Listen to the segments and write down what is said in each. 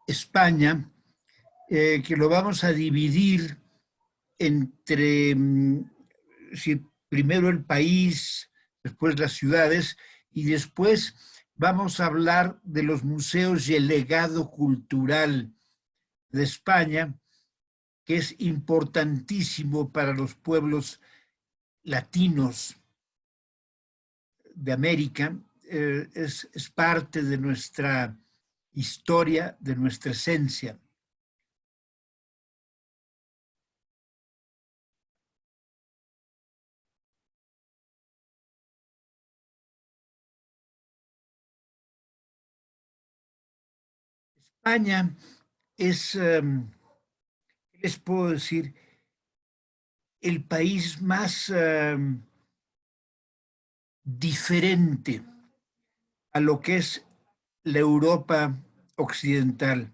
España, que lo vamos a dividir entre primero el país, después las ciudades, y después vamos a hablar de los museos y el legado cultural de España, que es importantísimo para los pueblos latinos de América, es parte de nuestra historia, de nuestra esencia. España es, ¿qué les puedo decir? El país más diferente a lo que es la Europa occidental.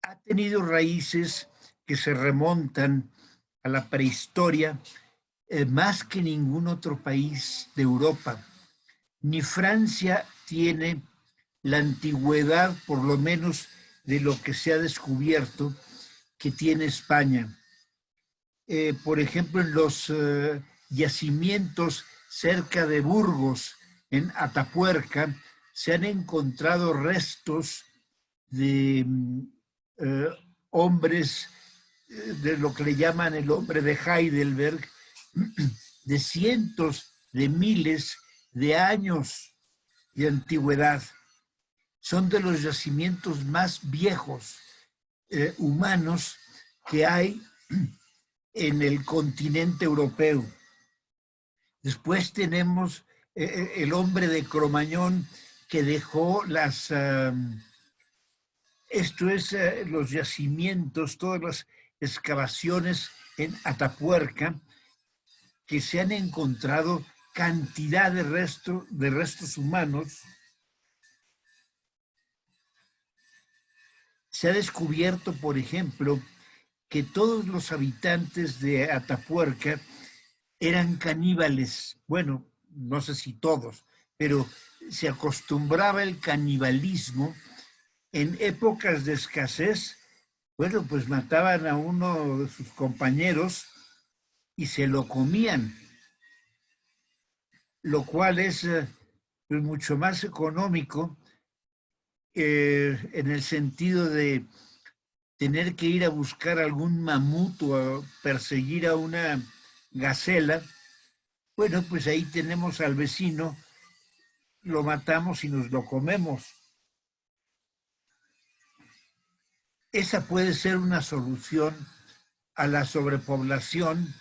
Ha tenido raíces que se remontan a la prehistoria, más que ningún otro país de Europa. Ni Francia tiene la antigüedad, por lo menos de lo que se ha descubierto, que tiene España. Por ejemplo, en los yacimientos cerca de Burgos, en Atapuerca, se han encontrado restos de eh, hombres, de lo que le llaman el hombre de Heidelberg, de cientos de miles de años de antigüedad. Son de los yacimientos más viejos humanos que hay en el continente europeo. Después tenemos el hombre de Cromañón que dejó los yacimientos, todas las excavaciones en Atapuerca, que se han encontrado cantidad de restos humanos. Se ha descubierto, por ejemplo, que todos los habitantes de Atapuerca eran caníbales. Bueno, no sé si todos, pero se acostumbraba el canibalismo en épocas de escasez. Bueno, pues mataban a uno de sus compañeros y se lo comían, lo cual es pues mucho más económico en el sentido de tener que ir a buscar algún mamut o a perseguir a una gacela. Bueno, pues ahí tenemos al vecino, lo matamos y nos lo comemos. Esa puede ser una solución a la sobrepoblación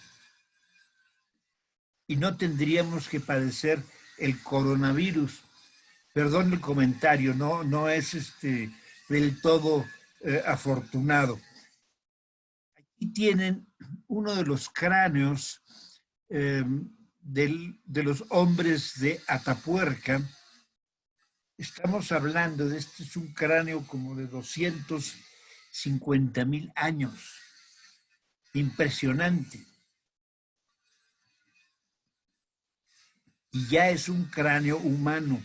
y no tendríamos que padecer el coronavirus. Perdón el comentario, no es del todo afortunado. Aquí tienen uno de los cráneos de los hombres de Atapuerca. Estamos hablando de este, es un cráneo como de 250,000 años. Impresionante. Y ya es un cráneo humano.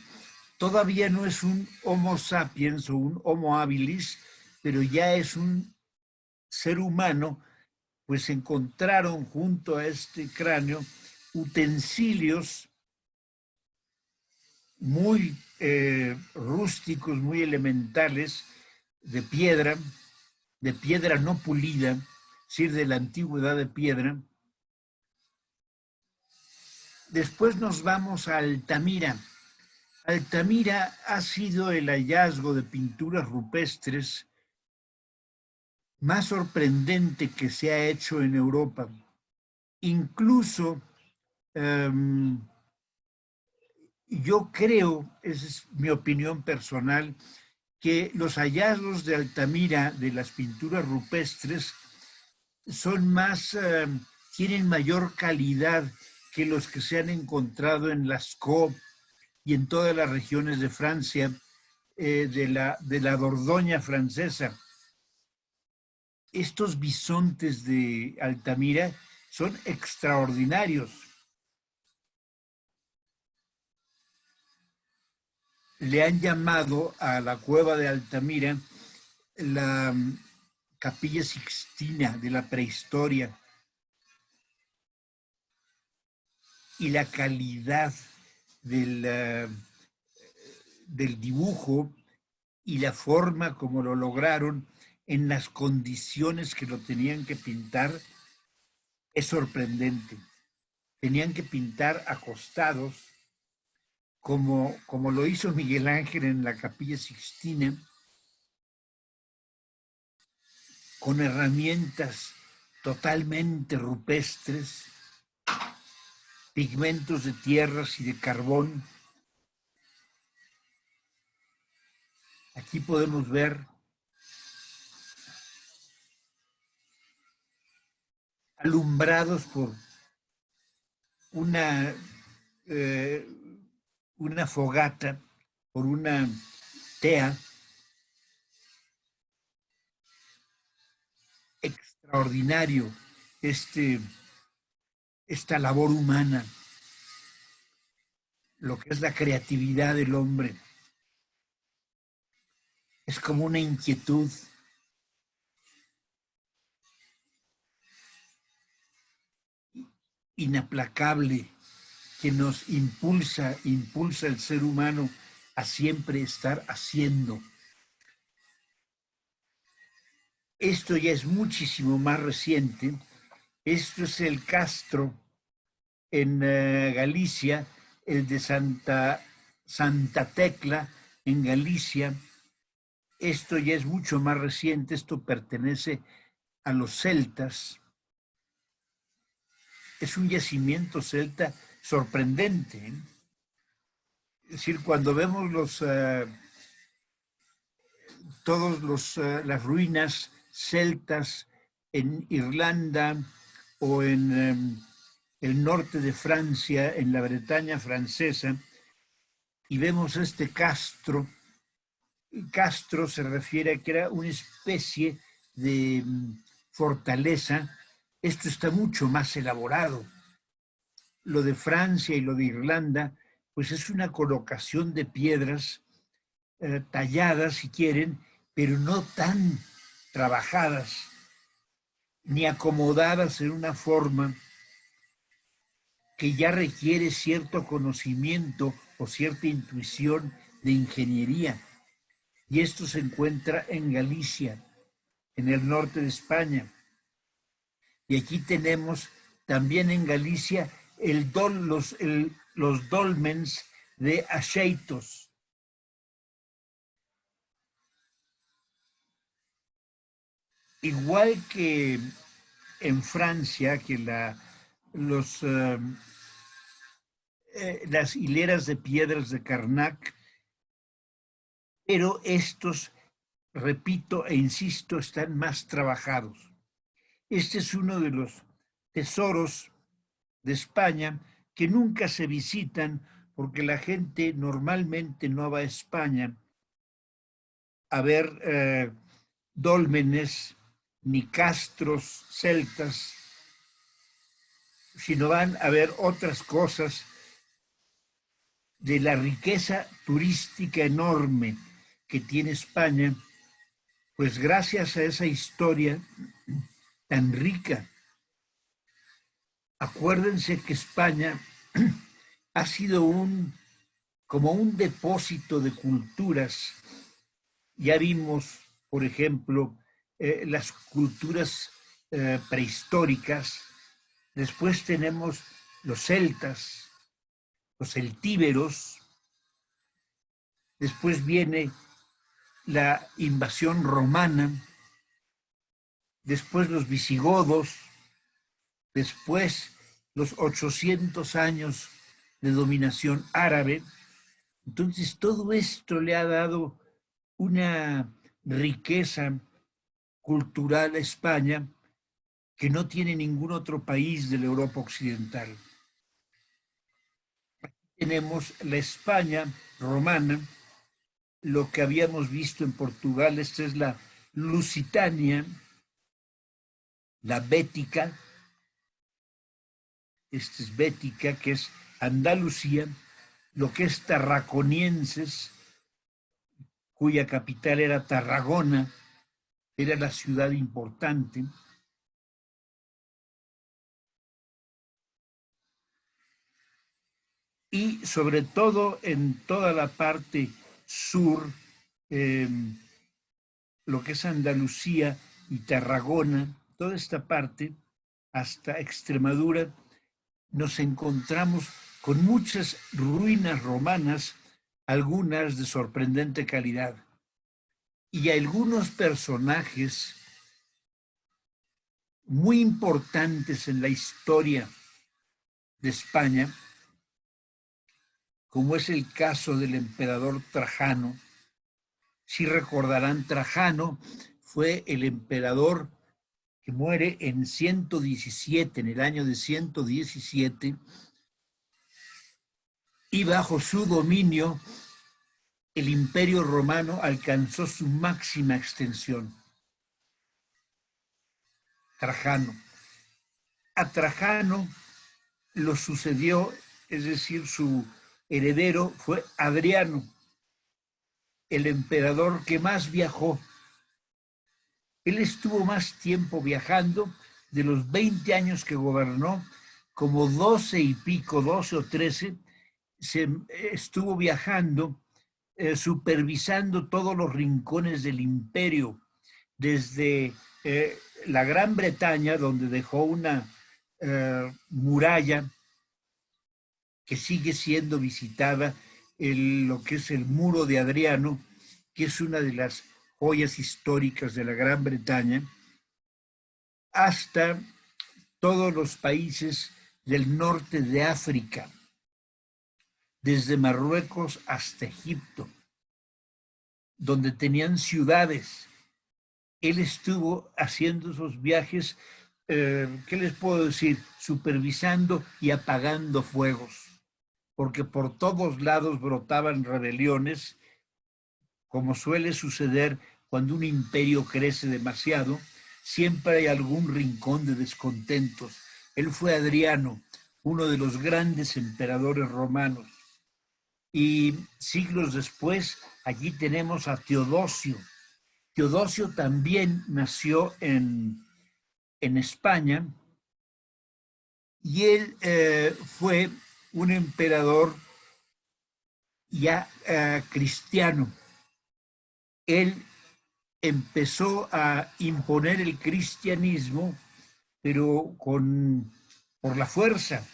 Todavía no es un Homo sapiens o un Homo habilis, pero ya es un ser humano, pues encontraron junto a este cráneo utensilios muy rústicos, muy elementales, de piedra no pulida, es decir, de la antigüedad de piedra. Después nos vamos a Altamira. Altamira ha sido el hallazgo de pinturas rupestres más sorprendente que se ha hecho en Europa. Incluso yo creo, esa es mi opinión personal, que los hallazgos de Altamira de las pinturas rupestres son más, tienen mayor calidad que los que se han encontrado en Lascaux y en todas las regiones de Francia, de la Dordoña francesa. Estos bisontes de Altamira son extraordinarios. le han llamado a la cueva de Altamira la Capilla Sixtina de la prehistoria, y la calidad del dibujo y la forma como lo lograron en las condiciones que lo tenían que pintar es sorprendente. Tenían que pintar acostados, como lo hizo Miguel Ángel en la Capilla Sixtina, con herramientas totalmente rupestres, pigmentos de tierras y de carbón. Aquí podemos ver alumbrados por una, eh, una fogata, por una tea. Extraordinario esta labor humana, lo que es la creatividad del hombre. Es como una inquietud inaplacable que nos impulsa al ser humano a siempre estar haciendo. Esto ya es muchísimo más reciente. Esto es el castro en Galicia, el de Santa Tecla en Galicia. Esto ya es mucho más reciente. Esto pertenece a los celtas. Es un yacimiento celta sorprendente, ¿eh? Es decir, cuando vemos todas las ruinas celtas en Irlanda o en el norte de Francia, en la Bretaña francesa, y vemos este castro. Castro se refiere a que era una especie de fortaleza. Esto está mucho más elaborado. Lo de Francia y lo de Irlanda, pues es una colocación de piedras talladas, si quieren, pero no tan trabajadas ni acomodadas en una forma que ya requiere cierto conocimiento o cierta intuición de ingeniería. Y esto se encuentra en Galicia, en el norte de España. Y aquí tenemos también en Galicia los dolmens de Axeitos. Igual que en Francia, que las hileras de piedras de Carnac, pero estos, repito e insisto, están más trabajados. Este es uno de los tesoros de España que nunca se visitan porque la gente normalmente no va a España a ver dólmenes ni castros celtas, sino van a ver otras cosas de la riqueza turística enorme que tiene España, pues gracias a esa historia tan rica. Acuérdense que España ha sido como un depósito de culturas. Ya vimos, por ejemplo, las culturas prehistóricas. Después tenemos los celtas, los celtíberos. Después viene la invasión romana. Después los visigodos. Después los 800 años de dominación árabe. Entonces, todo esto le ha dado una riqueza cultural a España que no tiene ningún otro país de la Europa occidental. Tenemos la España romana, lo que habíamos visto en Portugal. Esta es la Lusitania, la Bética, que es Andalucía, lo que es Tarraconienses, cuya capital era Tarragona, era la ciudad importante. Y sobre todo en toda la parte sur, eh, lo que es Andalucía y Tarragona, toda esta parte, hasta Extremadura, nos encontramos con muchas ruinas romanas, algunas de sorprendente calidad, y algunos personajes muy importantes en la historia de España, como es el caso del emperador Trajano. Si recordarán, Trajano fue el emperador que muere en 117, en el año de 117, y bajo su dominio el imperio romano alcanzó su máxima extensión. Trajano. A Trajano lo sucedió, es decir, su heredero fue Adriano, el emperador que más viajó. Él estuvo más tiempo viajando, de los 20 años que gobernó, como 12 y pico, 12 o 13, estuvo viajando, supervisando todos los rincones del imperio, desde la Gran Bretaña, donde dejó una muralla que sigue siendo visitada, lo que es el Muro de Adriano, que es una de las joyas históricas de la Gran Bretaña, hasta todos los países del norte de África, desde Marruecos hasta Egipto, donde tenían ciudades. Él estuvo haciendo esos viajes, ¿qué les puedo decir? Supervisando y apagando fuegos, porque por todos lados brotaban rebeliones, como suele suceder cuando un imperio crece demasiado, siempre hay algún rincón de descontentos. Él fue Adriano, uno de los grandes emperadores romanos. Y siglos después, allí tenemos a Teodosio. Teodosio también nació en España y él fue un emperador ya cristiano. Él empezó a imponer el cristianismo, pero por la fuerza,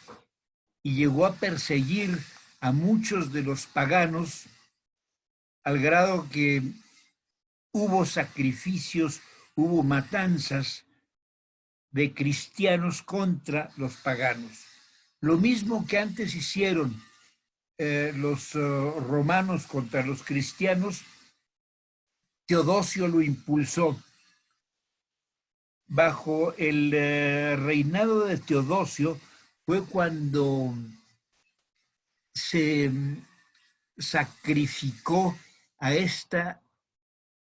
y llegó a perseguir a muchos de los paganos al grado que hubo sacrificios, hubo matanzas de cristianos contra los paganos. Lo mismo que antes hicieron los romanos contra los cristianos, Teodosio lo impulsó. Bajo el reinado de Teodosio fue cuando se sacrificó a esta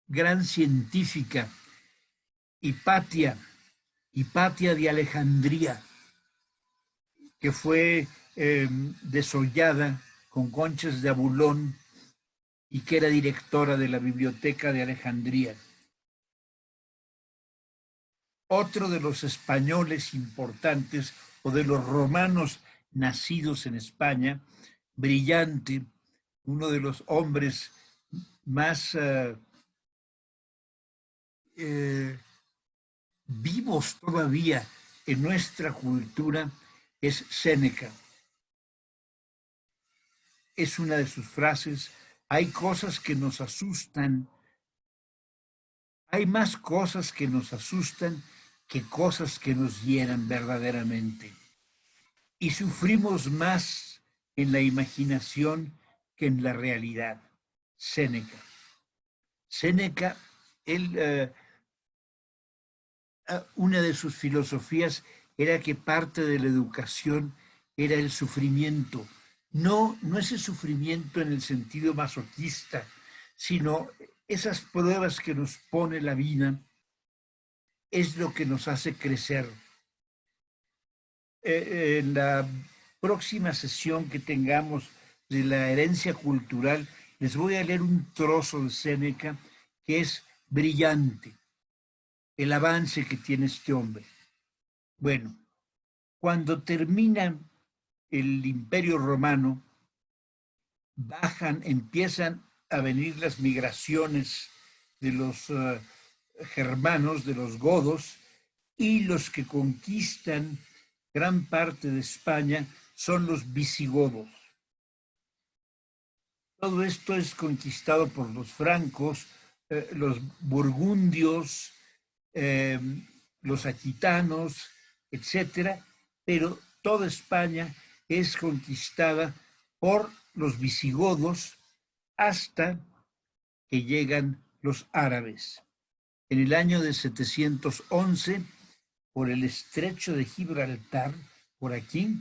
gran científica, Hipatia de Alejandría, que fue desollada con conchas de abulón y que era directora de la Biblioteca de Alejandría. Otro de los españoles importantes o de los romanos nacidos en España, brillante, uno de los hombres más vivos todavía en nuestra cultura, es Séneca. Es una de sus frases: hay cosas que nos asustan, hay más cosas que nos asustan que cosas que nos llenan verdaderamente. Y sufrimos más en la imaginación que en la realidad. Séneca. Séneca, él, una de sus filosofías era que parte de la educación era el sufrimiento. No ese sufrimiento en el sentido masoquista, sino esas pruebas que nos pone la vida es lo que nos hace crecer. En la próxima sesión que tengamos de la herencia cultural, Les voy a leer un trozo de Séneca que es brillante, el avance que tiene este hombre. Bueno, cuando termina el Imperio Romano, empiezan a venir las migraciones de los germanos, de los godos, y los que conquistan gran parte de España son los visigodos. Todo esto es conquistado por los francos, los burgundios, eh, los aquitanos, etcétera, pero toda España es conquistada por los visigodos hasta que llegan los árabes. En el año de 711, por el estrecho de Gibraltar, por aquí,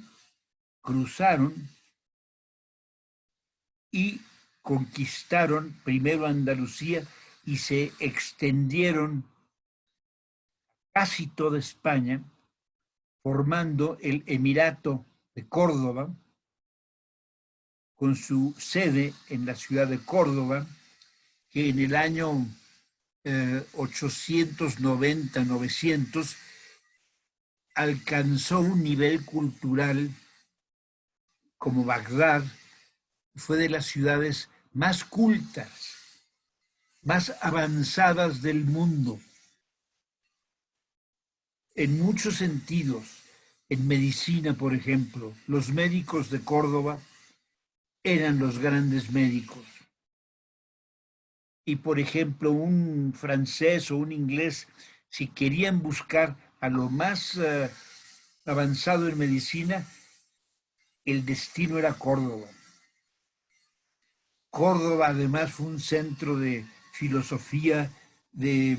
cruzaron y conquistaron primero Andalucía y se extendieron casi toda España, formando el Emirato de Córdoba, con su sede en la ciudad de Córdoba, que en el año 890-900 alcanzó un nivel cultural como Bagdad, fue de las ciudades más cultas, más avanzadas del mundo, en muchos sentidos. En medicina, por ejemplo, los médicos de Córdoba eran los grandes médicos. Y, por ejemplo, un francés o un inglés, si querían buscar a lo más avanzado en medicina, el destino era Córdoba. Córdoba además fue un centro de filosofía, de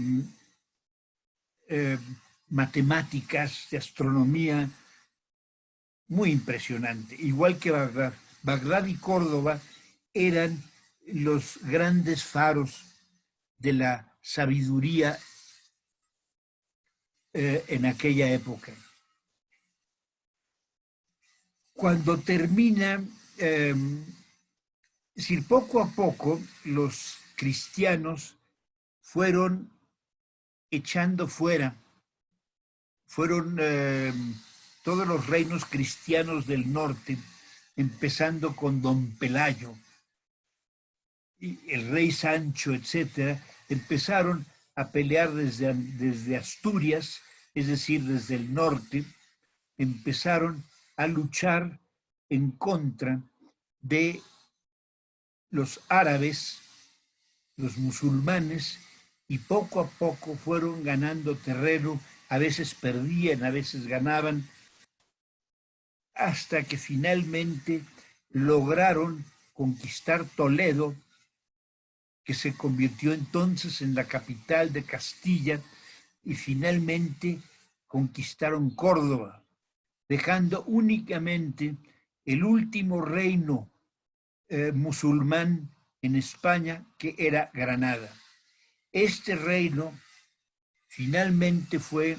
matemáticas, de astronomía, muy impresionante, igual que Bagdad. Bagdad y Córdoba eran los grandes faros de la sabiduría en aquella época. Cuando termina, es decir, poco a poco los cristianos fueron echando fuera, fueron todos los reinos cristianos del norte, empezando con Don Pelayo, y el rey Sancho, etcétera, empezaron a pelear desde Asturias, es decir, desde el norte, empezaron a luchar en contra de los árabes, los musulmanes, y poco a poco fueron ganando terreno, a veces perdían, a veces ganaban, hasta que finalmente lograron conquistar Toledo, que se convirtió entonces en la capital de Castilla, y finalmente conquistaron Córdoba, dejando únicamente el último reino musulmán en España, que era Granada. Este reino finalmente fue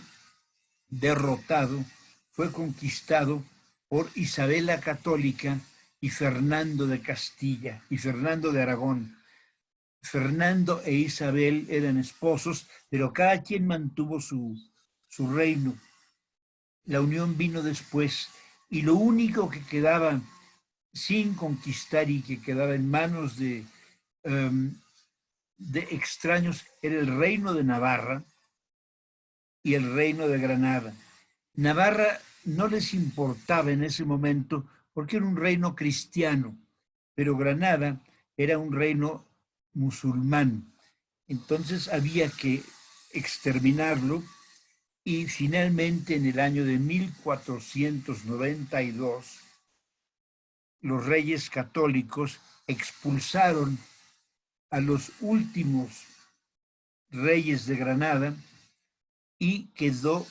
derrotado, fue conquistado por Isabel la Católica y Fernando de Castilla y Fernando de Aragón. Fernando e Isabel eran esposos, pero cada quien mantuvo su reino. La unión vino después, y lo único que quedaba sin conquistar y que quedaba en manos de extraños era el reino de Navarra y el reino de Granada. Navarra no les importaba en ese momento porque era un reino cristiano, pero Granada era un reino musulmán. Entonces había que exterminarlo, y finalmente en el año de 1492 los reyes católicos expulsaron a los últimos reyes de Granada y quedó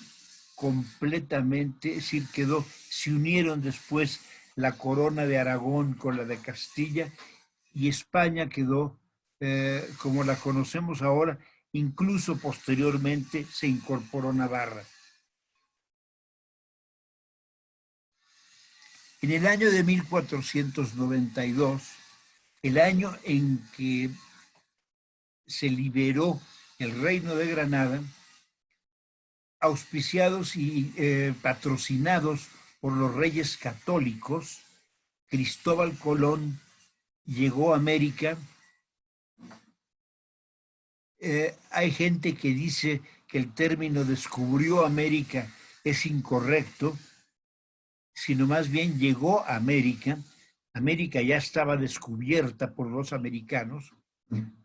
completamente, es decir, se unieron después la corona de Aragón con la de Castilla, y España quedó como la conocemos ahora. Incluso posteriormente se incorporó Navarra. En el año de 1492 el año en que se liberó el Reino de Granada, auspiciados y patrocinados por los reyes católicos, Cristóbal Colón llegó a América. Hay gente que dice que el término descubrió América es incorrecto, sino más bien llegó a América. América ya estaba descubierta por los americanos,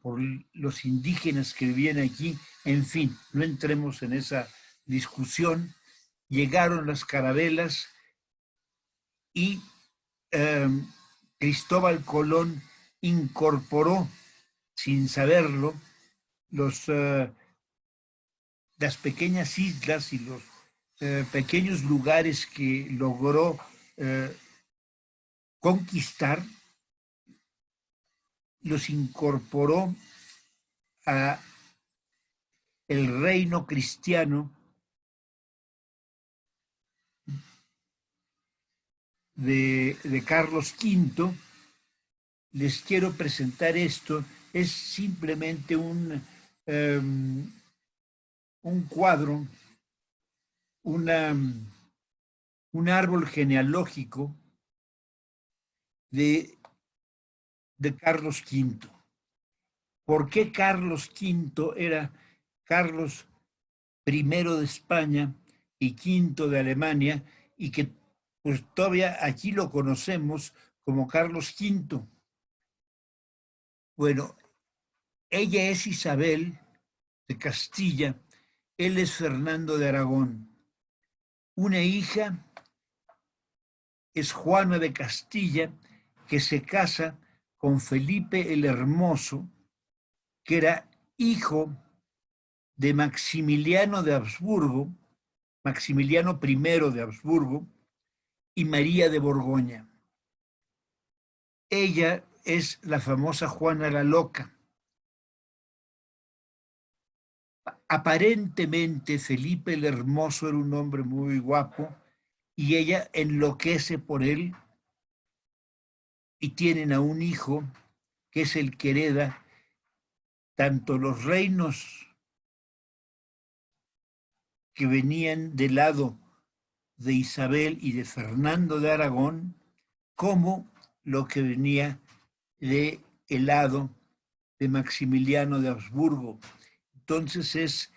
por los indígenas que vivían aquí. En fin, no entremos en esa discusión. Llegaron las carabelas y Cristóbal Colón incorporó, sin saberlo, las pequeñas islas y los pequeños lugares que logró conquistar, los incorporó a el reino cristiano de Carlos V. Les quiero presentar esto. Es simplemente un cuadro, un árbol genealógico de Carlos V. ¿Por qué Carlos V era Carlos I de España y V de Alemania, y que pues todavía aquí lo conocemos como Carlos V? Bueno, ella es Isabel de Castilla, él es Fernando de Aragón. Una hija es Juana de Castilla, que se casa con Felipe el Hermoso, que era hijo de Maximiliano de Habsburgo, Maximiliano I de Habsburgo, y María de Borgoña. Ella es la famosa Juana la Loca. Aparentemente Felipe el Hermoso era un hombre muy guapo y ella enloquece por él, y tienen a un hijo que es el que hereda tanto los reinos que venían del lado de Isabel y de Fernando de Aragón, como lo que venía del lado de Maximiliano de Habsburgo. Entonces es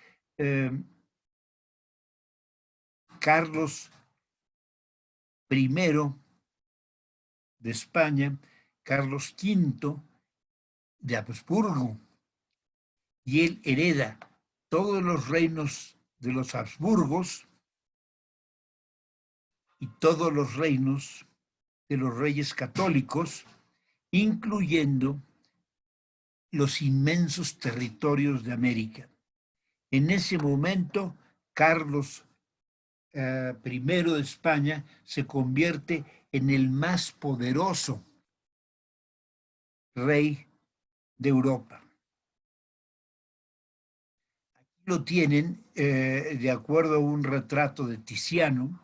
Carlos I de España, Carlos V de Habsburgo, y él hereda todos los reinos de los Habsburgos y todos los reinos de los reyes católicos, incluyendo los inmensos territorios de América. En ese momento, Carlos I de España se convierte en el más poderoso rey de Europa. Aquí lo tienen, de acuerdo a un retrato de Tiziano,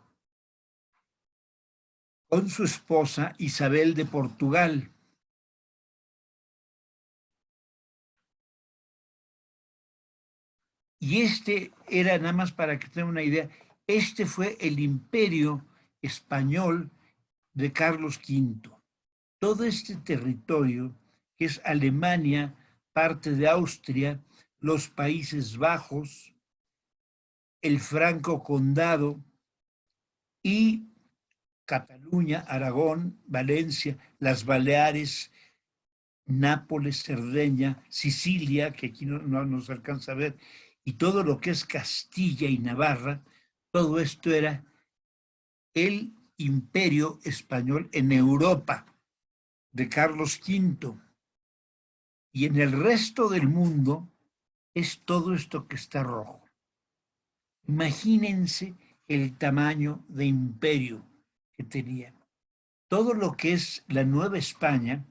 con su esposa Isabel de Portugal. Y este era, nada más para que tengan una idea, este fue el imperio español de Carlos V. Todo este territorio, que es Alemania, parte de Austria, los Países Bajos, el Franco Condado y Cataluña, Aragón, Valencia, las Baleares, Nápoles, Cerdeña, Sicilia, que aquí no nos alcanza a ver, y todo lo que es Castilla y Navarra, todo esto era el imperio español en Europa de Carlos V. Y en el resto del mundo es todo esto que está rojo. Imagínense el tamaño de imperio que tenía. Todo lo que es la Nueva España,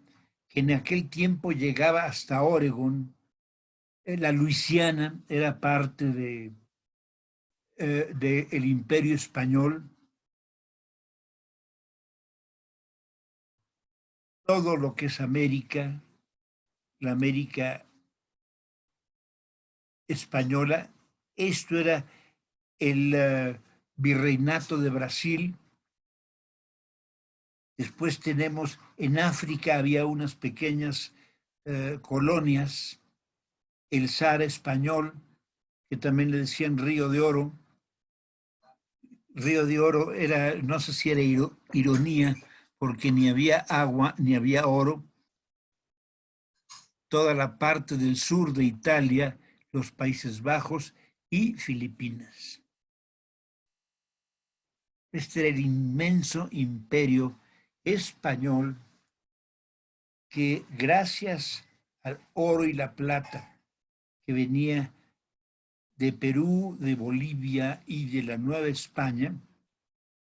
que en aquel tiempo llegaba hasta Oregón, la Luisiana era parte del imperio español, todo lo que es América, la América española. Esto era el virreinato de Brasil. Después tenemos en África, había unas pequeñas colonias, el Sahara español, que también le decían Río de Oro. Río de Oro era, no sé si era ironía, porque ni había agua ni había oro. Toda la parte del sur de Italia, los Países Bajos y Filipinas. Este era el inmenso imperio español que gracias al oro y la plata que venía de Perú, de Bolivia y de la Nueva España,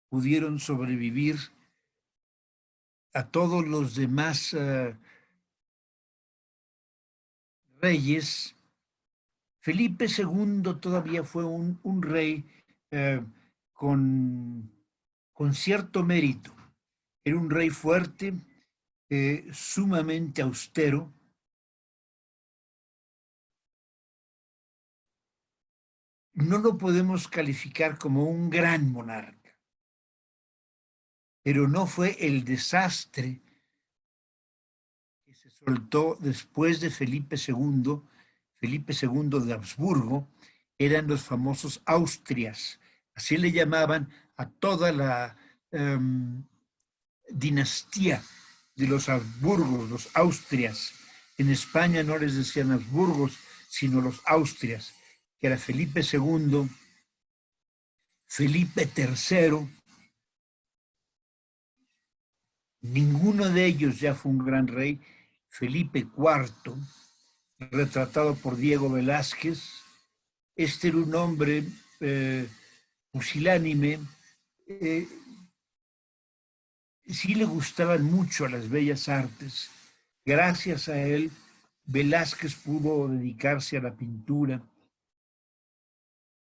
pudieron sobrevivir a todos los demás reyes. Felipe II todavía fue un rey eh, con, con cierto mérito. Era un rey fuerte, sumamente austero. No lo podemos calificar como un gran monarca, pero no fue el desastre que se soltó después de Felipe II. Felipe II de Habsburgo eran los famosos Austrias. Así le llamaban a toda la dinastía de los Habsburgos, los Austrias. En España no les decían Habsburgos, sino los Austrias, que era Felipe II, Felipe III. Ninguno de ellos ya fue un gran rey. Felipe IV, retratado por Diego Velázquez, este era un hombre pusilánime, eh, sí le gustaban mucho a las bellas artes. Gracias a él, Velázquez pudo dedicarse a la pintura.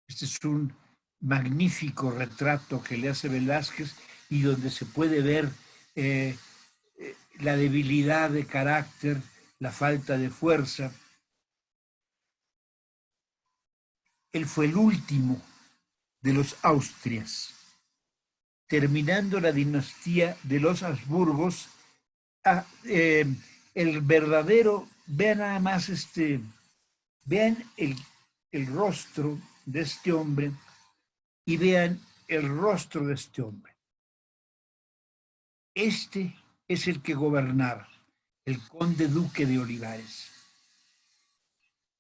Este es un magnífico retrato que le hace Velázquez y donde se puede ver eh, la debilidad de carácter, la falta de fuerza. Él fue el último de los Austrias. Terminando la dinastía de los Habsburgos, el verdadero, vean nada más vean el rostro de este hombre y vean el rostro de este hombre. Este es el que gobernaba, el conde duque de Olivares.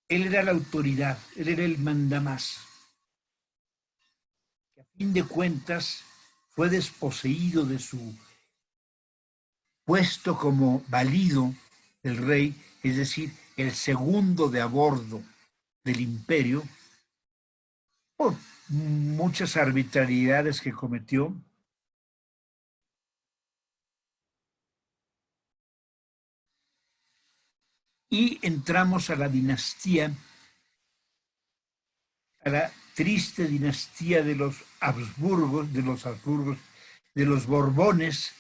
Él era la autoridad, él era el mandamás, que a fin de cuentas fue desposeído de su puesto como valido el rey, es decir, el segundo de a bordo del imperio, por muchas arbitrariedades que cometió. Y entramos a la dinastía, a la triste dinastía de los Habsburgos, de los Borbones,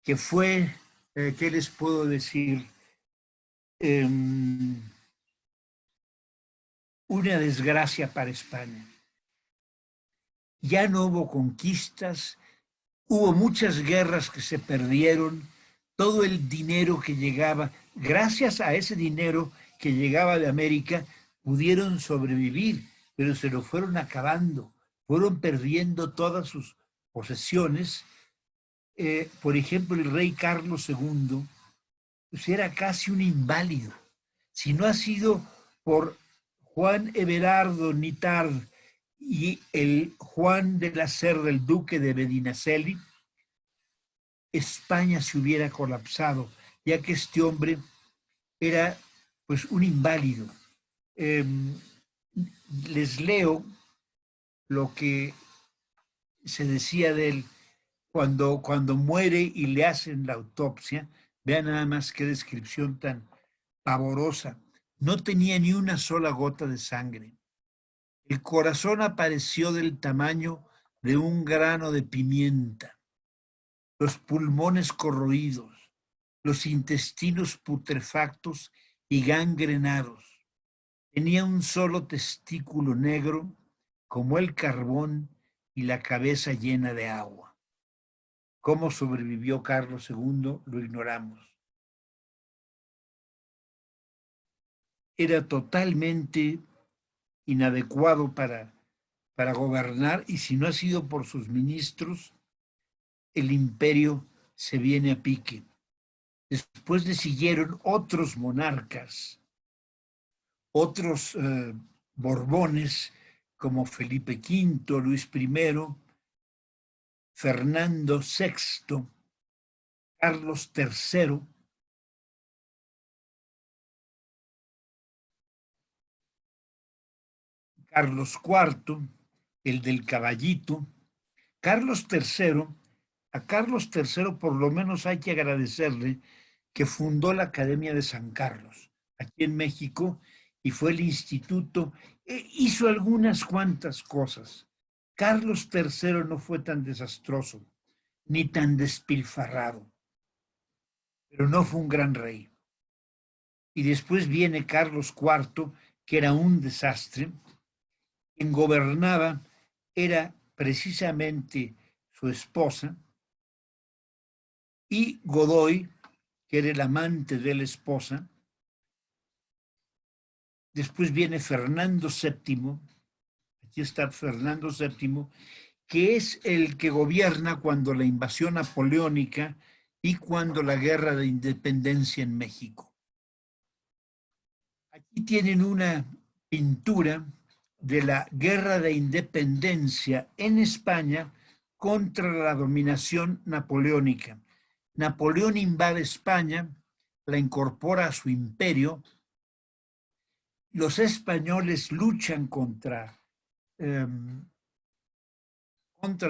que fue, ¿qué les puedo decir? Eh, una desgracia para España. Ya no hubo conquistas, hubo muchas guerras que se perdieron, todo el dinero que llegaba, gracias a ese dinero que llegaba de América, pudieron sobrevivir, pero se lo fueron acabando, fueron perdiendo todas sus posesiones. Por ejemplo, el rey Carlos II pues era casi un inválido. Si no ha sido por Juan Everardo Nitard y el Juan de la Cerda, el duque de Medinaceli, España se hubiera colapsado, ya que este hombre era pues un inválido. Eh, les leo lo que se decía de él cuando muere y le hacen la autopsia. Vean nada más qué descripción tan pavorosa. No tenía ni una sola gota de sangre. El corazón apareció del tamaño de un grano de pimienta. Los pulmones corroídos, los intestinos putrefactos y gangrenados. Tenía un solo testículo negro, como el carbón, y la cabeza llena de agua. ¿Cómo sobrevivió Carlos II? Lo ignoramos. Era totalmente inadecuado para gobernar, y si no ha sido por sus ministros, el imperio se viene a pique. Después le siguieron otros monarcas, otros Borbones, como Felipe V, Luis I, Fernando VI, Carlos III, Carlos IV, el del caballito. Carlos III, a Carlos III por lo menos hay que agradecerle que fundó la Academia de San Carlos, aquí en México, y fue el instituto, hizo algunas cuantas cosas. Carlos III no fue tan desastroso, ni tan despilfarrado, pero no fue un gran rey. Y después viene Carlos IV, que era un desastre. Quien gobernaba era precisamente su esposa, y Godoy, que era el amante de la esposa. Después viene Fernando VII, aquí está Fernando VII, que es el que gobierna cuando la invasión napoleónica y cuando la guerra de independencia en México. Aquí tienen una pintura de la guerra de independencia en España contra la dominación napoleónica. Napoleón invade España, la incorpora a su imperio. Los españoles luchan contra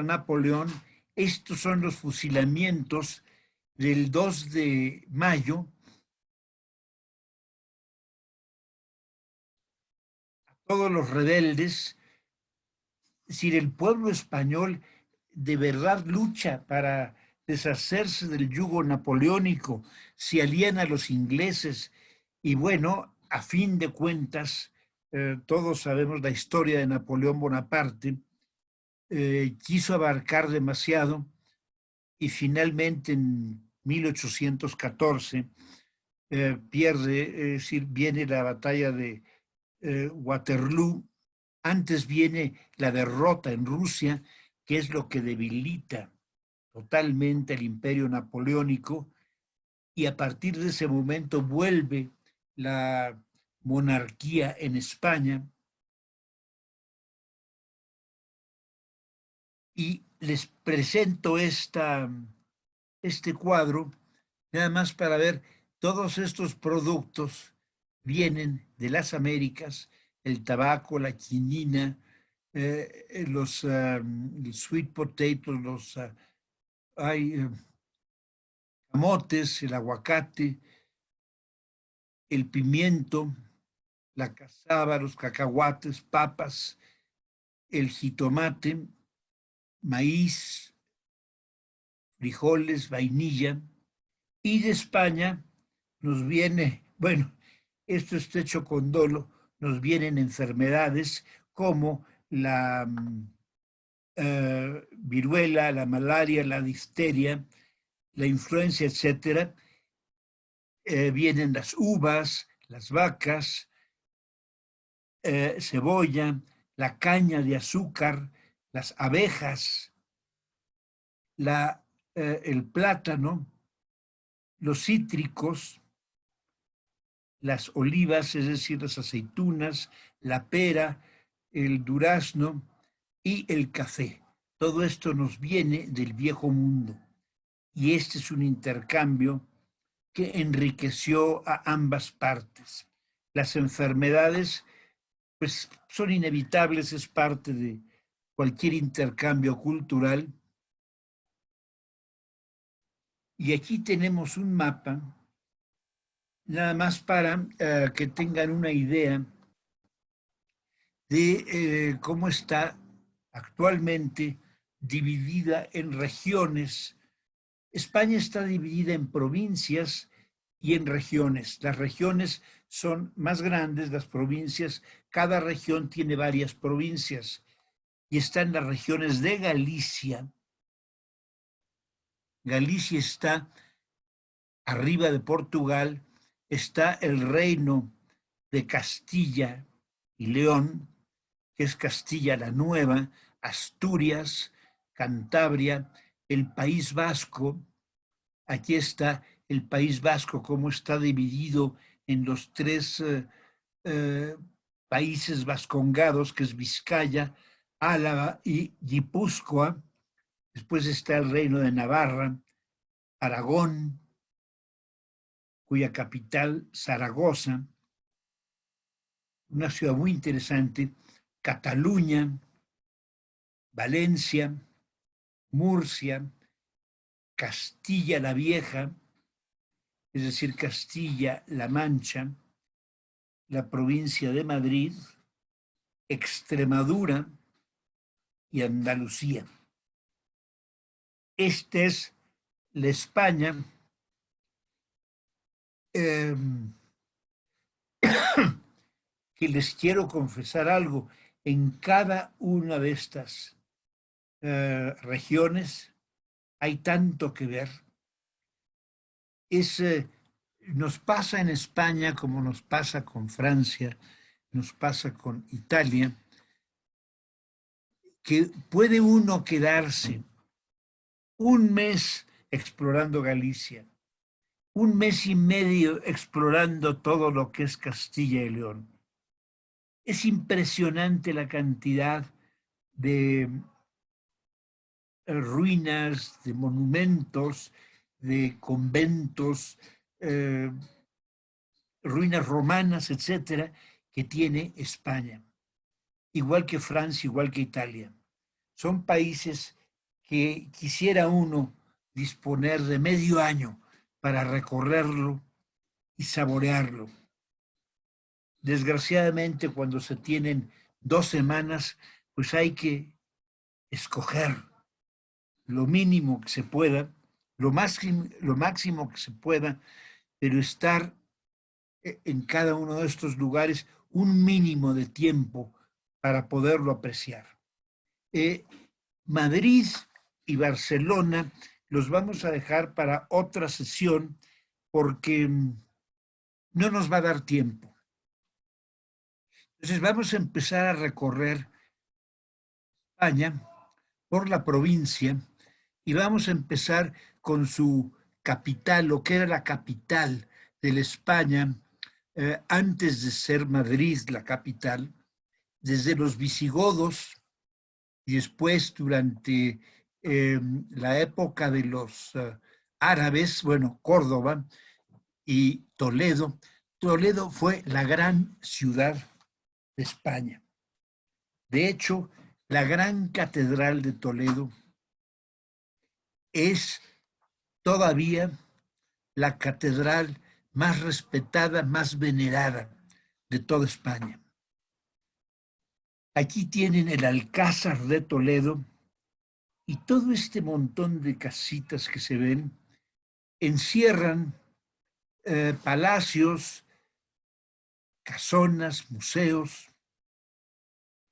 Napoleón. Estos son los fusilamientos del 2 de mayo. Todos los rebeldes, es decir, el pueblo español de verdad lucha para deshacerse del yugo napoleónico, se alían a los ingleses, y bueno, a fin de cuentas, todos sabemos la historia de Napoleón Bonaparte. Quiso abarcar demasiado, y finalmente en 1814 pierde, es decir, viene la batalla de Waterloo. Antes viene la derrota en Rusia, que es lo que debilita totalmente el imperio napoleónico, y a partir de ese momento vuelve la monarquía en España. Y les presento este cuadro, nada más para ver, todos estos productos vienen de las Américas: el tabaco, la quinina, los sweet potatoes, los camotes, el aguacate, el pimiento, la cazaba, los cacahuates, papas, el jitomate, maíz, frijoles, vainilla. Y de España nos viene, bueno, esto está hecho con dolo, nos vienen enfermedades como la viruela, la malaria, la difteria, la influenza, etcétera. Vienen las uvas, las vacas, cebolla, la caña de azúcar, las abejas, el plátano, los cítricos, las olivas, es decir, las aceitunas, la pera, el durazno y el café. Todo esto nos viene del viejo mundo, y este es un intercambio que enriqueció a ambas partes. Las enfermedades, pues, son inevitables, es parte de cualquier intercambio cultural. Y aquí tenemos un mapa, nada más para que tengan una idea de cómo está actualmente dividida en regiones España está dividida en provincias y en regiones. Las regiones son más grandes, las provincias, cada región tiene varias provincias y están las regiones de Galicia. Galicia está arriba de Portugal, está el reino de Castilla y León, que es Castilla la Nueva, Asturias, Cantabria, el País Vasco. Aquí está el País Vasco, cómo está dividido en los tres países vascongados, que es Vizcaya, Álava y Guipúzcoa. Después está el Reino de Navarra, Aragón, cuya capital, Zaragoza, una ciudad muy interesante, Cataluña, Valencia, Murcia, Castilla la Vieja, es decir, Castilla-La Mancha, la provincia de Madrid, Extremadura y Andalucía. Esta es la España que les quiero confesar algo. En cada una de estas regiones hay tanto que ver. Nos pasa en España como nos pasa con Francia, nos pasa con Italia, que puede uno quedarse un mes explorando Galicia, un mes y medio explorando todo lo que es Castilla y León. Es impresionante la cantidad de ruinas, de monumentos, de conventos, ruinas romanas, etcétera, que tiene España. Igual que Francia, igual que Italia. Son países que quisiera uno disponer de medio año para recorrerlo y saborearlo. Desgraciadamente, cuando se tienen 2 semanas, pues hay que escoger lo mínimo que se pueda, lo máximo que se pueda, pero estar en cada uno de estos lugares un mínimo de tiempo para poderlo apreciar. Madrid y Barcelona los vamos a dejar para otra sesión porque no nos va a dar tiempo. Entonces vamos a empezar a recorrer España por la provincia y vamos a empezar con su capital, lo que era la capital de la España antes de ser Madrid la capital, desde los visigodos y después durante la época de los árabes, bueno, Córdoba y Toledo. Toledo fue la gran ciudad de España. De hecho, la gran catedral de Toledo es todavía la catedral más respetada, más venerada de toda España. Aquí tienen el Alcázar de Toledo y todo este montón de casitas que se ven encierran palacios, casonas, museos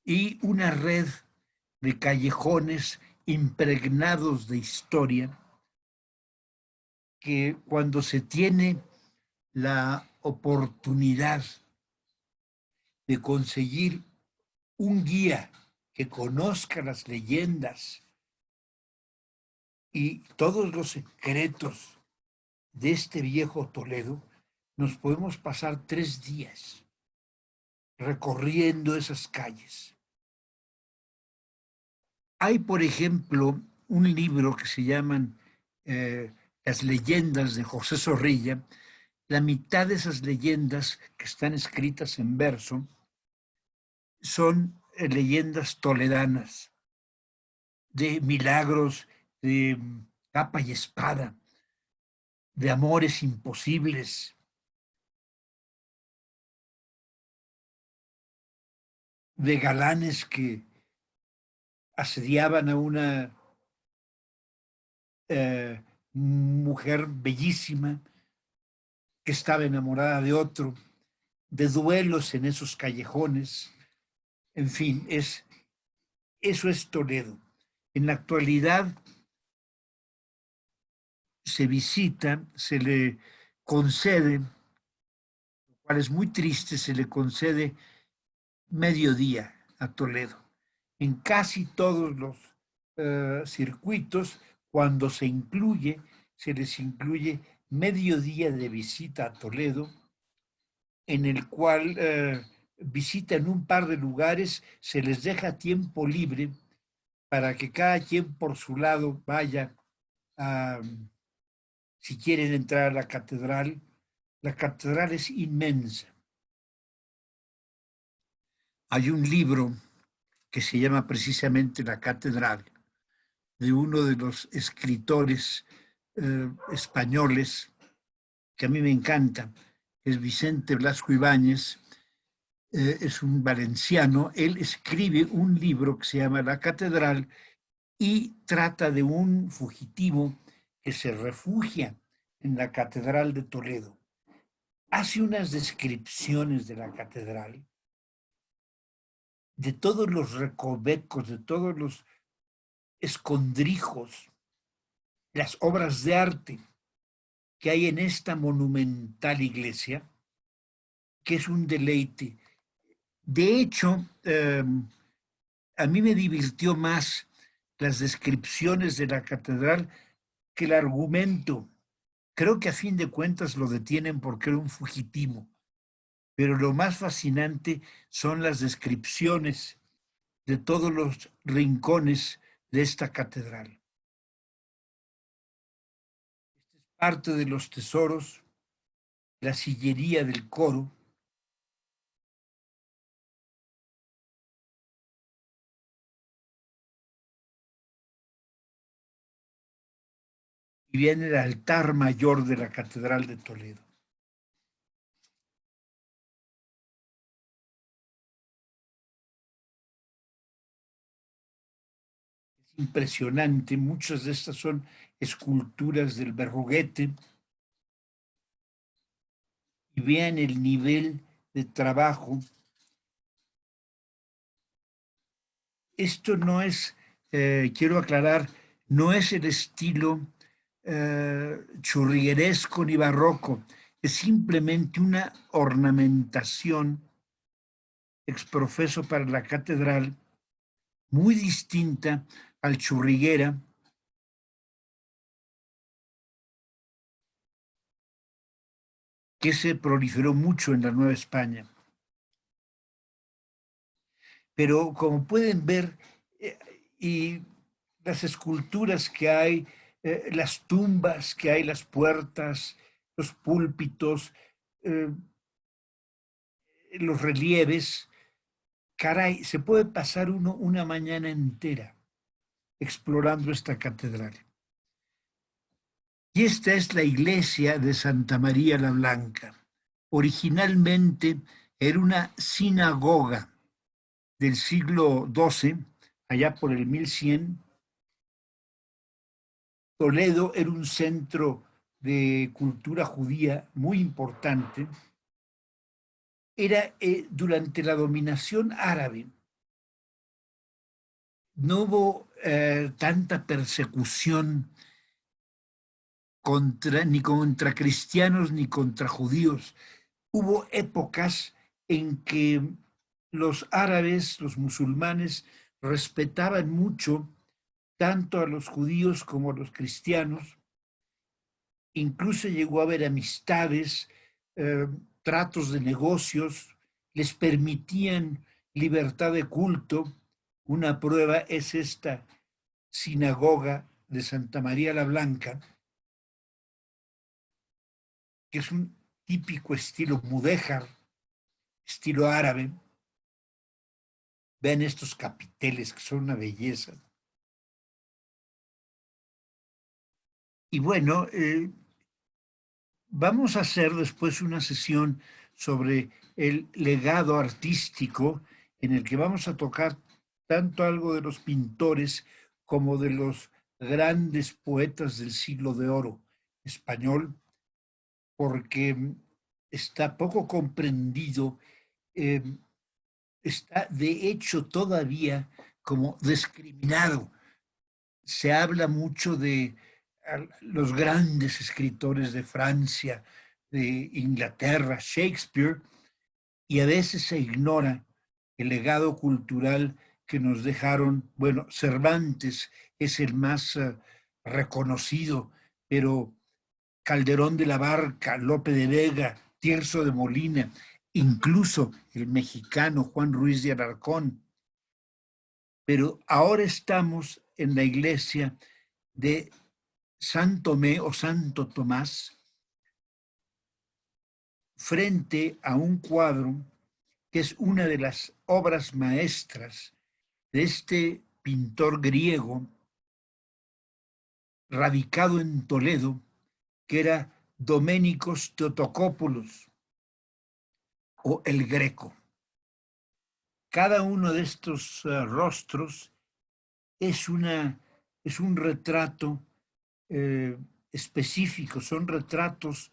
y una red de callejones impregnados de historia que cuando se tiene la oportunidad de conseguir un guía que conozca las leyendas y todos los secretos de este viejo Toledo, nos podemos pasar 3 días recorriendo esas calles. Hay, por ejemplo, un libro que se llaman Las leyendas de José Zorrilla. La mitad de esas leyendas que están escritas en verso son leyendas toledanas, de milagros, de capa y espada, de amores imposibles, de galanes que asediaban a una mujer bellísima que estaba enamorada de otro, de duelos en esos callejones. En fin, eso es Toledo. En la actualidad se visita, se le concede, lo cual es muy triste, se le concede mediodía a Toledo. En casi todos los circuitos, cuando se les incluye mediodía de visita a Toledo, en el cual visitan un par de lugares, se les deja tiempo libre para que cada quien por su lado vaya a, si quieren entrar a la catedral. La catedral es inmensa. Hay un libro que se llama precisamente La Catedral, de uno de los escritores españoles que a mí me encanta, es Vicente Blasco Ibáñez, es un valenciano. Él escribe un libro que se llama La Catedral y trata de un fugitivo que se refugia en la Catedral de Toledo. Hace unas descripciones de la catedral, de todos los recovecos, de todos los escondrijos, las obras de arte que hay en esta monumental iglesia, que es un deleite. De hecho, a mí me divirtió más las descripciones de la catedral que el argumento. Creo que a fin de cuentas lo detienen porque era un fugitivo, pero lo más fascinante son las descripciones de todos los rincones de esta catedral. Parte de los tesoros, la sillería del coro, y viene el altar mayor de la Catedral de Toledo. Es impresionante, muchas de estas son esculturas del Berruguete, y vean el nivel de trabajo. Esto no es, quiero aclarar, no es el estilo churrigueresco ni barroco, es simplemente una ornamentación exprofeso para la catedral muy distinta al churriguera, que se proliferó mucho en la Nueva España. Pero como pueden ver, y las esculturas que hay, las tumbas que hay, las puertas, los púlpitos, eh, los relieves, caray, se puede pasar uno una mañana entera explorando esta catedral. Y esta es la iglesia de Santa María la Blanca. Originalmente era una sinagoga del siglo XII, allá por el 1100. Toledo era un centro de cultura judía muy importante. Era durante la dominación árabe. No hubo tanta persecución ni contra cristianos ni contra judíos. Hubo épocas en que los árabes, los musulmanes, respetaban mucho tanto a los judíos como a los cristianos. Incluso llegó a haber amistades, tratos de negocios, les permitían libertad de culto. Una prueba es esta sinagoga de Santa María la Blanca, que es un típico estilo mudéjar, estilo árabe. Vean estos capiteles que son una belleza. Y bueno, vamos a hacer después una sesión sobre el legado artístico en el que vamos a tocar tanto algo de los pintores como de los grandes poetas del siglo de oro español, porque está poco comprendido, eh, está de hecho todavía como discriminado. Se habla mucho de los grandes escritores de Francia, de Inglaterra, Shakespeare, y a veces se ignora el legado cultural que nos dejaron. Bueno, Cervantes es el más reconocido, pero Calderón de la Barca, Lope de Vega, Tirso de Molina, incluso el mexicano Juan Ruiz de Alarcón. Pero ahora estamos en la iglesia de San Tomé o Santo Tomás, frente a un cuadro que es una de las obras maestras de este pintor griego radicado en Toledo, que era Doménicos Theotocópulos o el Greco. Cada uno de estos rostros es, es un retrato eh, específico, son retratos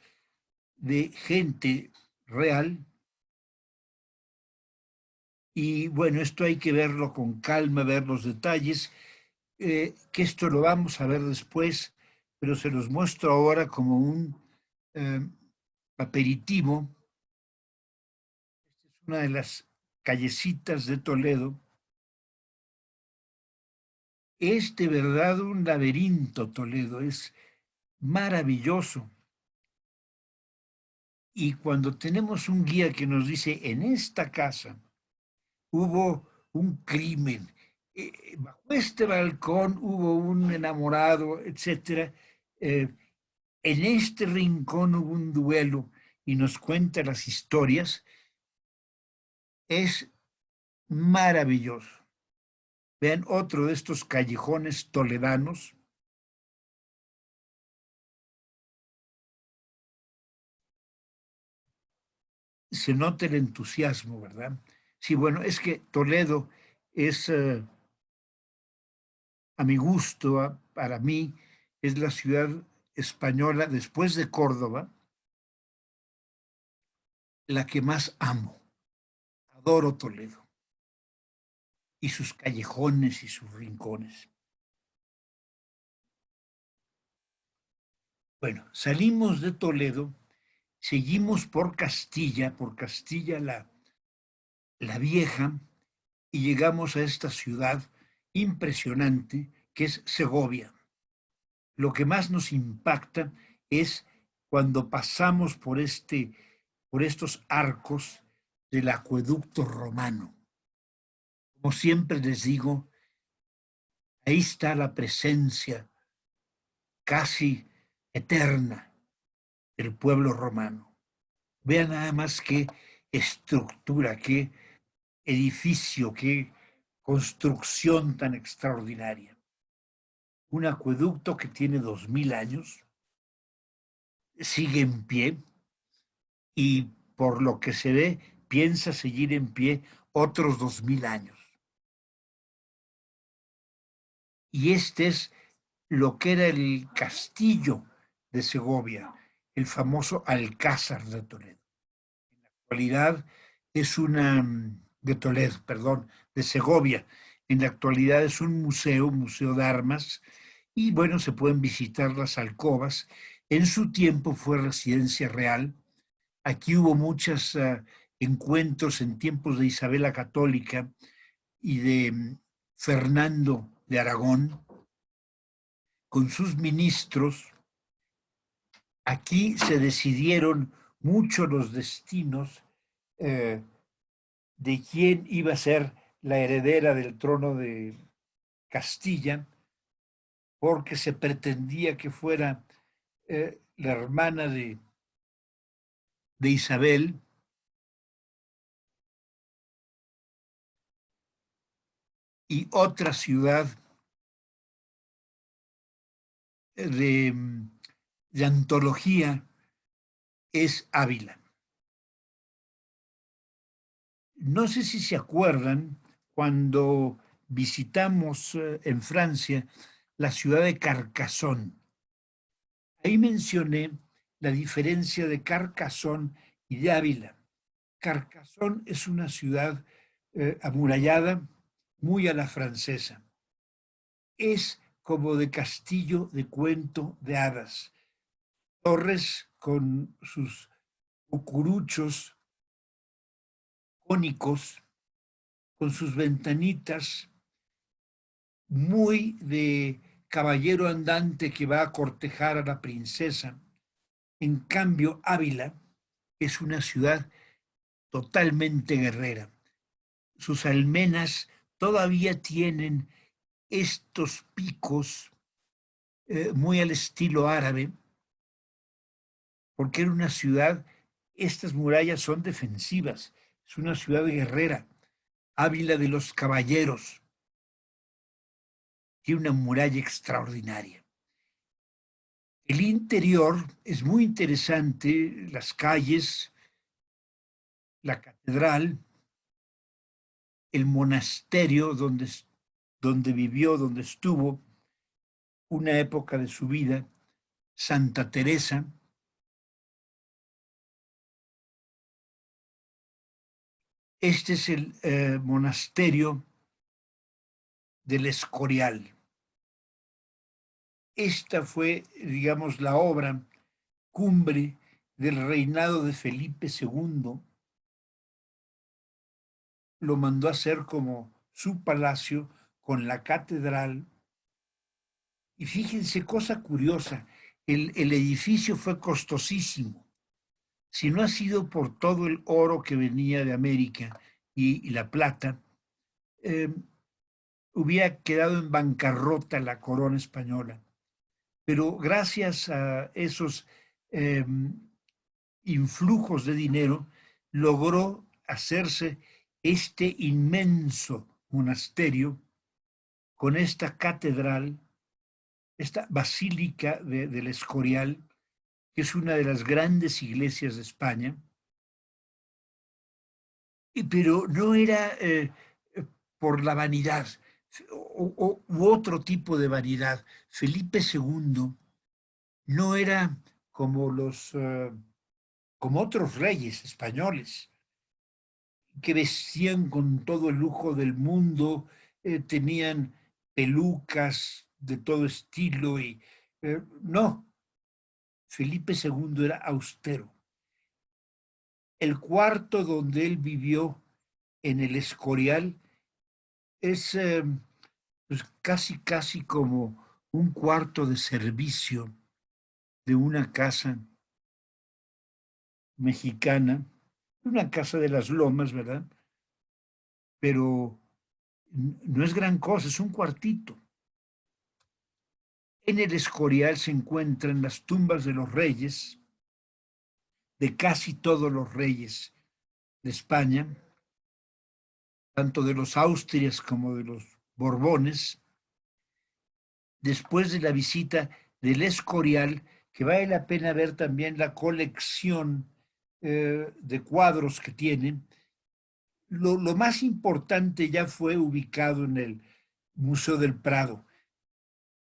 de gente real. Y bueno, esto hay que verlo con calma, ver los detalles, que esto lo vamos a ver después, pero se los muestro ahora como un eh, aperitivo. Esta es una de las callecitas de Toledo. Es de verdad un laberinto Toledo, es maravilloso. Y cuando tenemos un guía que nos dice, en esta casa hubo un crimen, bajo este balcón hubo un enamorado, etcétera, en este rincón hubo un duelo y nos cuenta las historias, es maravilloso. Vean otro de estos callejones toledanos. Se nota el entusiasmo, ¿verdad? Sí, bueno, es que Toledo es, a mi gusto, para mí, es la ciudad española, después de Córdoba, la que más amo. Adoro Toledo y sus callejones y sus rincones. Bueno, salimos de Toledo, seguimos por Castilla la Vieja, y llegamos a esta ciudad impresionante que es Segovia. Lo que más nos impacta es cuando pasamos por estos arcos del acueducto romano. Como siempre les digo, ahí está la presencia casi eterna del pueblo romano. Vean nada más qué estructura, qué edificio, qué construcción tan extraordinaria. Un acueducto que tiene 2000 años, sigue en pie y por lo que se ve piensa seguir en pie otros 2000 años. Y este es lo que era el castillo de Segovia, el famoso Alcázar de Toledo. En la actualidad es una, de Toledo, perdón, de Segovia. En la actualidad es un museo de armas, y bueno, se pueden visitar las alcobas. En su tiempo fue residencia real. Aquí hubo muchos encuentros en tiempos de Isabel la Católica y de Fernando de Aragón con sus ministros. Aquí se decidieron mucho los destinos eh, de quién iba a ser la heredera del trono de Castilla, porque se pretendía que fuera la hermana de Isabel, y otra ciudad de, de antología es Ávila. No sé si se acuerdan cuando visitamos en Francia la ciudad de Carcassonne. Ahí mencioné la diferencia de Carcassonne y de Ávila. Carcassonne es una ciudad amurallada, muy a la francesa. Es como de castillo de cuento de hadas. Torres con sus cucuruchos cónicos, con sus ventanitas, muy de caballero andante que va a cortejar a la princesa. En cambio, Ávila es una ciudad totalmente guerrera. Sus almenas todavía tienen estos picos muy al estilo árabe, porque era una ciudad, estas murallas son defensivas, es una ciudad guerrera. Ávila de los Caballeros tiene una muralla extraordinaria. El interior es muy interesante, las calles, la catedral, el monasterio donde vivió, donde estuvo una época de su vida, Santa Teresa. Este es el monasterio del Escorial. Esta fue, digamos, la obra cumbre del reinado de Felipe II. Lo mandó a hacer como su palacio con la catedral. Y fíjense, cosa curiosa, el edificio fue costosísimo. Si no ha sido por todo el oro que venía de América y la plata, eh, hubiera quedado en bancarrota la corona española. Pero gracias a esos eh, influjos de dinero, logró hacerse este inmenso monasterio con esta catedral, esta basílica del Escorial, que es una de las grandes iglesias de España, pero no era por la vanidad u otro tipo de vanidad. Felipe II no era como como otros reyes españoles que vestían con todo el lujo del mundo, tenían pelucas de todo estilo y no, Felipe II era austero. El cuarto donde él vivió en el Escorial es pues casi como un cuarto de servicio de una casa mexicana, una casa de las lomas, ¿verdad? Pero no es gran cosa, es un cuartito. En el Escorial se encuentran las tumbas de los reyes, de casi todos los reyes de España, tanto de los Austrias como de los Borbones. Después de la visita del Escorial, que vale la pena ver también la colección de cuadros que tienen. Lo más importante ya fue ubicado en el Museo del Prado.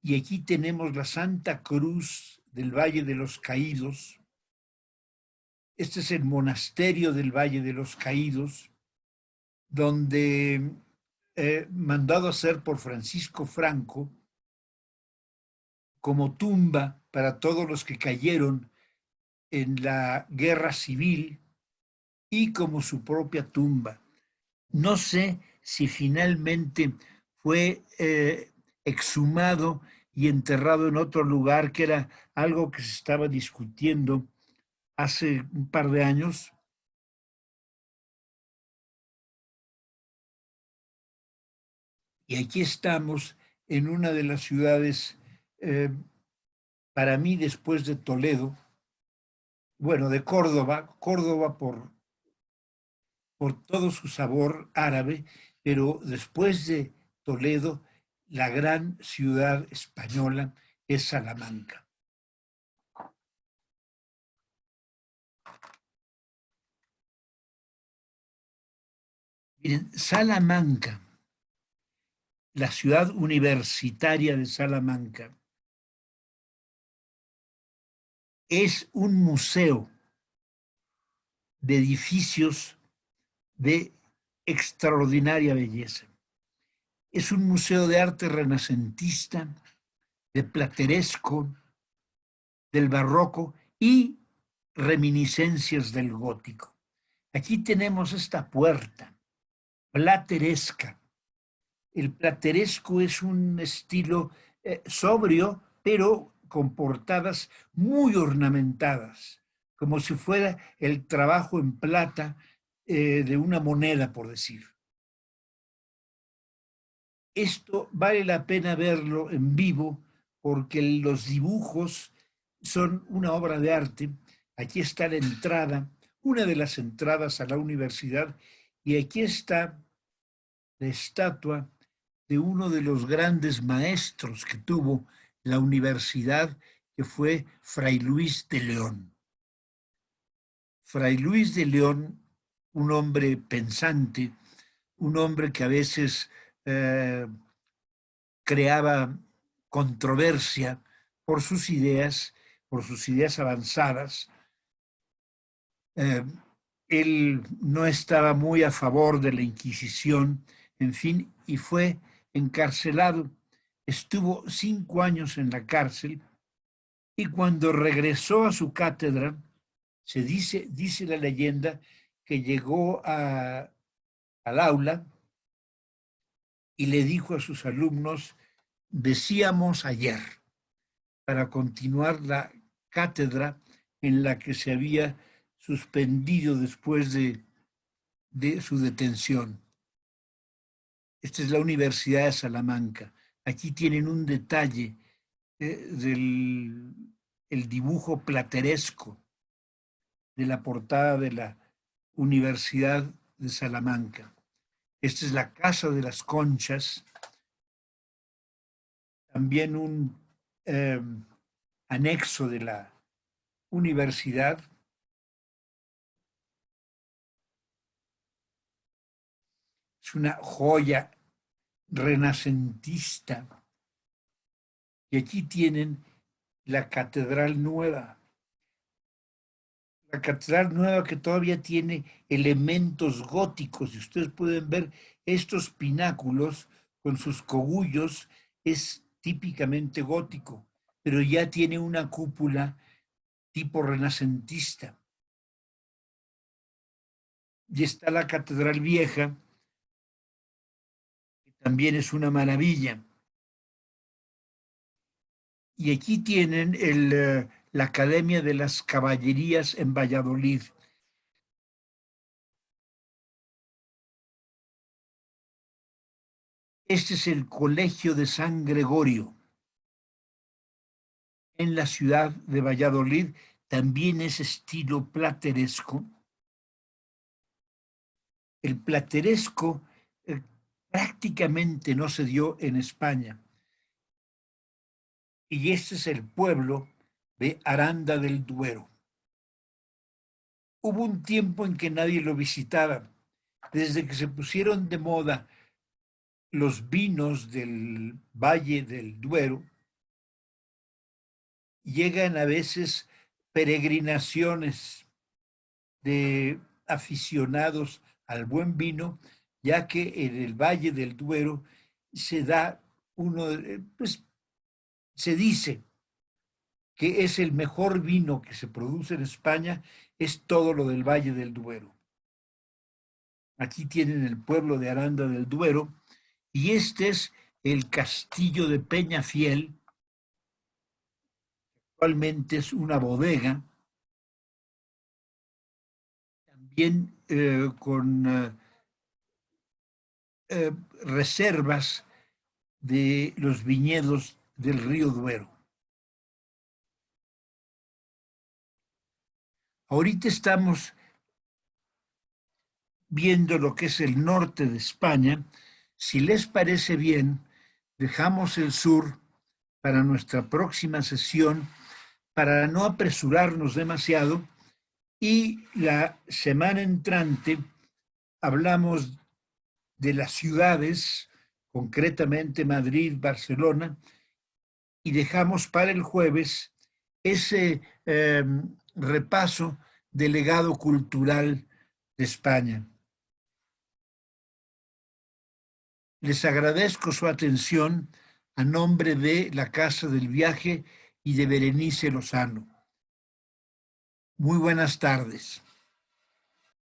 Y aquí tenemos la Santa Cruz del Valle de los Caídos. Este es el monasterio del Valle de los Caídos, donde mandado a hacer por Francisco Franco como tumba para todos los que cayeron en la guerra civil y como su propia tumba. No sé si finalmente fue exhumado y enterrado en otro lugar, que era algo que se estaba discutiendo hace un par de años. Y aquí estamos en una de las ciudades, eh, para mí después de Toledo, bueno, de Córdoba, Córdoba por todo su sabor árabe, pero después de Toledo, la gran ciudad española es Salamanca. Miren, Salamanca, la ciudad universitaria de Salamanca es un museo de edificios de extraordinaria belleza. Es un museo de arte renacentista, de plateresco, del barroco y reminiscencias del gótico. Aquí tenemos esta puerta plateresca. El plateresco es un estilo sobrio, pero con portadas muy ornamentadas, como si fuera el trabajo en plata de una moneda, por decir. Esto vale la pena verlo en vivo porque los dibujos son una obra de arte. Aquí está la entrada, una de las entradas a la universidad, y aquí está la estatua de uno de los grandes maestros que tuvo la universidad, que fue Fray Luis de León. Fray Luis de León, un hombre pensante, un hombre que a veces creaba controversia por sus ideas avanzadas. Él no estaba muy a favor de la Inquisición, en fin, y fue encarcelado. Estuvo 5 años en la cárcel y cuando regresó a su cátedra, dice la leyenda que llegó al aula y le dijo a sus alumnos: decíamos ayer, para continuar la cátedra en la que se había suspendido después de su detención. Esta es la Universidad de Salamanca. Aquí tienen un detalle del el dibujo plateresco de la portada de la Universidad de Salamanca. Esta es la Casa de las Conchas, también un anexo de la universidad. Es una joya renacentista. Y aquí tienen la Catedral Nueva. La Catedral Nueva que todavía tiene elementos góticos. Y ustedes pueden ver estos pináculos con sus cogullos. Es típicamente gótico, pero ya tiene una cúpula tipo renacentista. Y está la Catedral Vieja, que también es una maravilla. Y aquí tienen la Academia de las Caballerías en Valladolid. Este es el Colegio de San Gregorio en la ciudad de Valladolid. También es estilo plateresco. El plateresco prácticamente no se dio en España. Y este es el pueblo de Aranda del Duero. Hubo un tiempo en que nadie lo visitaba. Desde que se pusieron de moda los vinos del Valle del Duero, llegan a veces peregrinaciones de aficionados al buen vino, ya que en el Valle del Duero se da pues se dice que es el mejor vino que se produce en España, es todo lo del Valle del Duero. Aquí tienen el pueblo de Aranda del Duero, y este es el castillo de Peñafiel. Actualmente es una bodega, también con reservas de los viñedos del río Duero. Ahorita estamos viendo lo que es el norte de España. Si les parece bien, dejamos el sur para nuestra próxima sesión, para no apresurarnos demasiado, y la semana entrante hablamos de las ciudades concretamente Madrid, Barcelona, y dejamos para el jueves ese repaso del legado cultural de España. Les agradezco su atención a nombre de la Casa del Viaje y de Berenice Lozano. Muy buenas tardes.